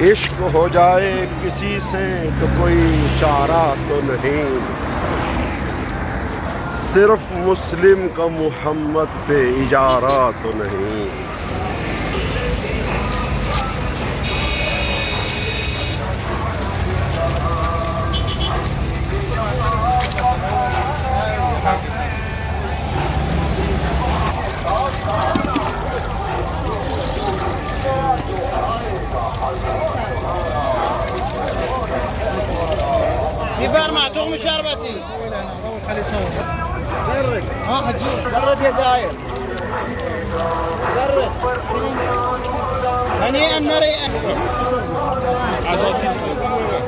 इश्क हो जाए किसी से तो कोई चारा तो नहीं, सिर्फ मुस्लिम का मोहम्मद पे इजारा तो नहीं। كيفار معتوق مشاربتي خلي يصور. جرد حجي جرد يا زاير جرد هنيئا مريئا. होगा